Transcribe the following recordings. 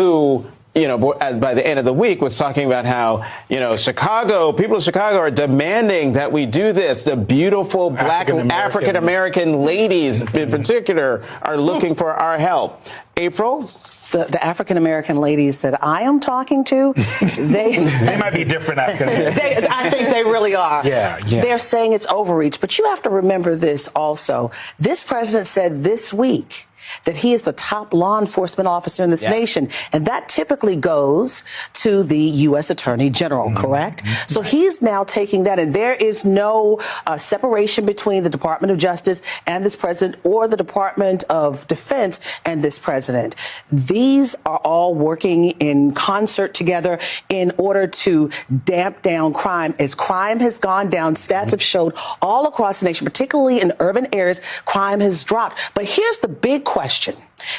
who, by the end of the week was talking about how, people in Chicago are demanding that we do this. The beautiful black African-American ladies in particular are looking for our help. April? The African-American ladies that I am talking to, they might be different African-American. I think they really are. Yeah. They're saying it's overreach. But you have to remember this also. This president said this week that he is the top law enforcement officer in this nation. And that typically goes to the U.S. Attorney General, correct? So he's now taking that, and there is no separation between the Department of Justice and this president or the Department of Defense and this president. These are all working in concert together in order to damp down crime. As crime has gone down, stats have showed all across the nation, particularly in urban areas, crime has dropped. But here's the big question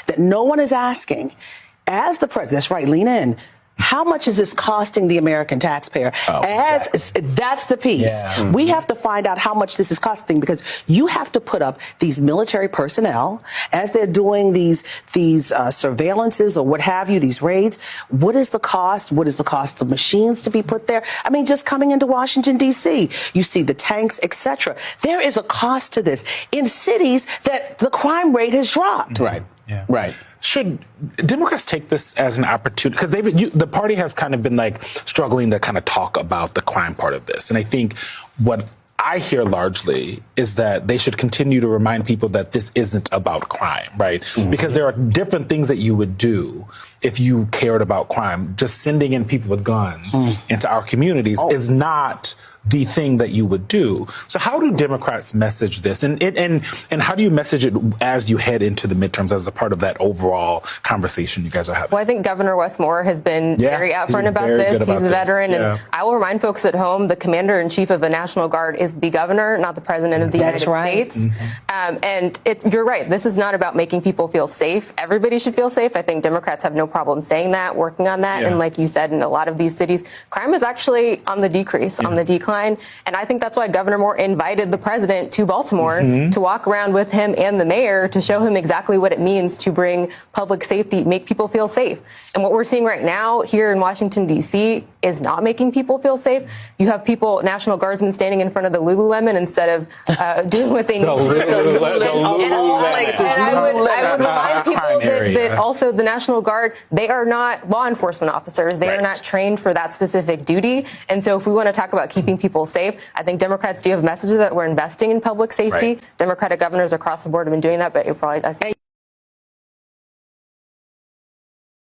that no one is asking. As the president, that's right, lean in. How much is this costing the American taxpayer? That's the piece. Yeah. We have to find out how much this is costing, because you have to put up these military personnel as they're doing these surveillances or what have you, these raids. What is the cost? What is the cost of machines to be put there? I mean, just coming into Washington, D.C., you see the tanks, etc. There is a cost to this in cities that the crime rate has dropped. Right. Yeah. Right. Should Democrats take this as an opportunity? Because the party has kind of been struggling to kind of talk about the crime part of this. And I think what I hear largely is that they should continue to remind people that this isn't about crime, right? Because there are different things that you would do if you cared about crime. Just sending in people with guns into our communities is not the thing that you would do. So how do Democrats message this? And how do you message it as you head into the midterms as a part of that overall conversation you guys are having? Well, I think Governor Wes Moore has been very upfront about this. He's a veteran. And I will remind folks at home, the commander-in-chief of the National Guard is the governor, not the president of the United States. And you're right. This is not about making people feel safe. Everybody should feel safe. I think Democrats have no problem saying that, working on that. And like you said, in a lot of these cities, crime is actually on the decrease, on the decline. And I think that's why Governor Moore invited the president to Baltimore to walk around with him and the mayor to show him exactly what it means to bring public safety, make people feel safe. And what we're seeing right now here in Washington, D.C. is not making people feel safe. You have people, National Guardsmen, standing in front of the Lululemon instead of doing what they need to do. And I would remind people that also the National Guard, they are not law enforcement officers. They are not trained for that specific duty. And so if we want to talk about keeping people safe, I think Democrats do have messages that we're investing in public safety. Democratic governors across the board have been doing that, but you're probably, I see